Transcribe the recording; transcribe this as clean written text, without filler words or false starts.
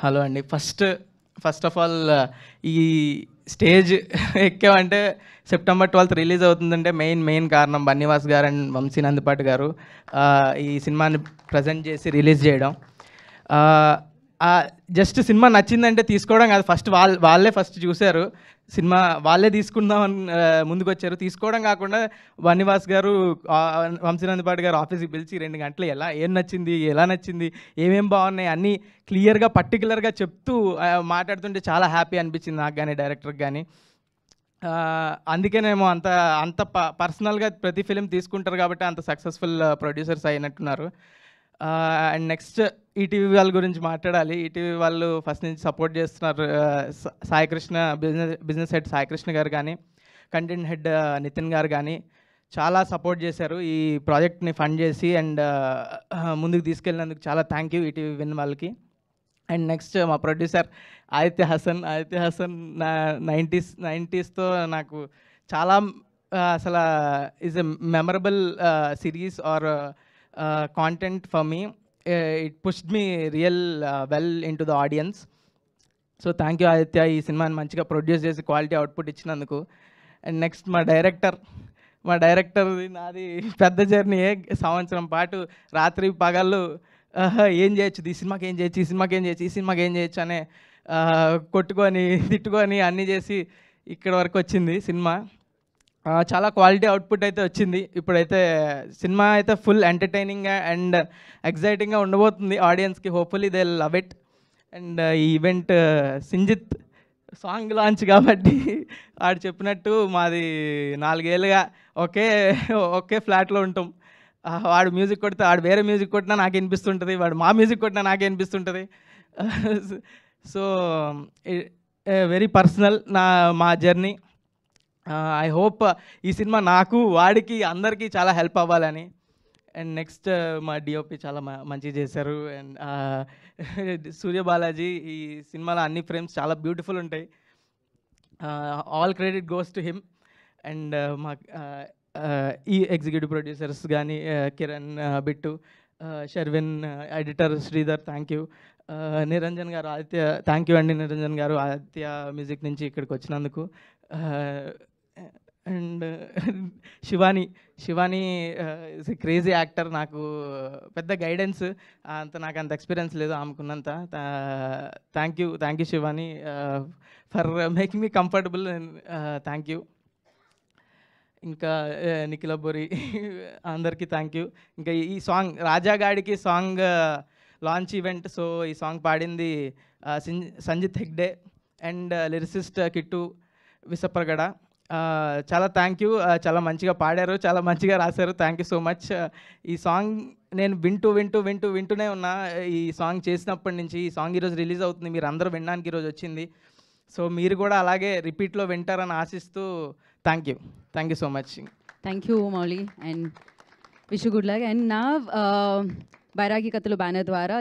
Hello అండి. First of all ఈ stage ఎక్కామంటే September 12th release అవుతుందంటే మెయిన్ కారణం బన్నీవాస్ గారు అండ్ వంశీ నందిపాటి గారు ఈ సినిమాని ప్రజెంట్ చేసి రిలీజ్ చేయడం. జస్ట్ సినిమా నచ్చిందంటే తీసుకోవడం కాదు, ఫస్ట్ వాళ్ళే ఫస్ట్ చూశారు సినిమా, వాళ్ళే తీసుకుందామని ముందుకొచ్చారు. తీసుకోవడం కాకుండా బన్నీవాస్ గారు వంశీ నందిపాటి గారు ఆఫీస్కి పిలిచి 2 గంటలు ఏం నచ్చింది, ఎలా నచ్చింది, ఏమేం బాగున్నాయి అన్నీ క్లియర్గా పర్టికులర్గా చెప్తూ మాట్లాడుతుంటే చాలా హ్యాపీ అనిపించింది నాకు కానీ డైరెక్టర్కి కానీ. అందుకేనేమో అంత పర్సనల్గా ప్రతి ఫిలిం తీసుకుంటారు కాబట్టి అంత సక్సెస్ఫుల్ ప్రొడ్యూసర్స్ అయినట్టున్నారు. అండ్ నెక్స్ట్ ఈటీవీ వాళ్ళ గురించి మాట్లాడాలి. ఈటీవీ వాళ్ళు ఫస్ట్ నుంచి సపోర్ట్ చేస్తున్నారు. సాయికృష్ణ బిజినెస్ హెడ్ సాయికృష్ణ గారు కానీ, కంటెంట్ హెడ్ నితిన్ గారు కానీ చాలా సపోర్ట్ చేశారు ఈ ప్రాజెక్ట్ని ఫండ్ చేసి. అండ్ ముందుకు తీసుకెళ్ళినందుకు చాలా థ్యాంక్ యూ ఈటీవీ విన్ వాళ్ళకి. అండ్ నెక్స్ట్ మా ప్రొడ్యూసర్ ఆదిత్య హసన్ నా 90స్తో నాకు చాలా అసలు is a memorable series are content for me. It pushed me real well into the audience. So thank you Aditya, ఈ సినిమాని మంచిగా ప్రొడ్యూస్ చేసి క్వాలిటీ అవుట్పుట్ ఇచ్చినందుకు. అండ్ నెక్స్ట్ మా డైరెక్టర్ నాది పెద్ద జర్నీ. సంవత్సరం పాటు రాత్రి పగళ్ళు ఏం చేయొచ్చు, ఈ సినిమాకి ఏం చేయొచ్చు అనే కొట్టుకొని తిట్టుకొని అన్నీ చేసి ఇక్కడ వరకు వచ్చింది సినిమా. చాలా క్వాలిటీ అవుట్పుట్ అయితే వచ్చింది. ఇప్పుడైతే సినిమా అయితే ఫుల్ ఎంటర్టైనింగ్గా అండ్ ఎగ్జైటింగ్గా ఉండబోతుంది ఆడియన్స్కి. Hopefully they love it. And ఈ ఈవెంట్ సింజిత్ సాంగ్ లాంచ్ కాబట్టి ఆడు చెప్పినట్టు మాది 4 ఏళ్ళుగా ఒకే ఫ్లాట్లో ఉంటాం. వాడు మ్యూజిక్ కొడితే వాడు వేరే మ్యూజిక్ కొట్టినా నాకు వినిపిస్తుంటుంది, వాడు మా మ్యూజిక్ కొట్టినా నాకే వినిపిస్తుంటుంది. సో వెరీ పర్సనల్ మా జర్నీ. ఐ హోప్ ఈ సినిమా నాకు వాడికి అందరికీ చాలా హెల్ప్ అవ్వాలని. అండ్ నెక్స్ట్ మా డిఓపి చాలా మంచిగా చేశారు. అండ్ సూర్యబాలాజీ ఈ సినిమాలో అన్ని ఫ్రేమ్స్ చాలా బ్యూటిఫుల్ ఉంటాయి. All credit goes to him. And మా ఈ ఎగ్జిక్యూటివ్ ప్రొడ్యూసర్స్ కానీ Kiran, Bittu, Sharvin, editor Sridhar, thank you. Niranjan garu, Aditya thank you అండి. నిరంజన్ గారు ఆదిత్య మ్యూజిక్ నుంచి ఇక్కడికి వచ్చినందుకు. And Shivani is a crazy actor. నాకు పెద్ద గైడెన్స్ నాకు అంత ఎక్స్పీరియన్స్ లేదు ఆమెకున్నంత. Thank you Shivani for making me comfortable. Thank you. ఇంకా నిఖిల బోరి అందరికీ థ్యాంక్ యూ. ఇంకా ఈ సాంగ్ రాజాగాడికి సాంగ్ లాంచ్ ఈవెంట్. సో ఈ సాంగ్ పాడింది సంజిత్ హెగ్డే అండ్ లిరిసిస్ట్ కిట్టు విసప్రగడ. చాలా థ్యాంక్ యూ. చాలా మంచిగా పాడారు, చాలా మంచిగా రాశారు. Thank you so much. ఈ సాంగ్ నేను వింటూనే ఉన్నా. ఈ సాంగ్ చేసినప్పటి నుంచి ఈ సాంగ్ ఈరోజు రిలీజ్ అవుతుంది, మీరు అందరూ వినడానికి ఈరోజు వచ్చింది. సో మీరు కూడా అలాగే రిపీట్లో వింటారని ఆశిస్తూ thank you so much. Thank you Mouli and wish good luck. And నా బైరాగి కథలు బ్యానర్ ద్వారా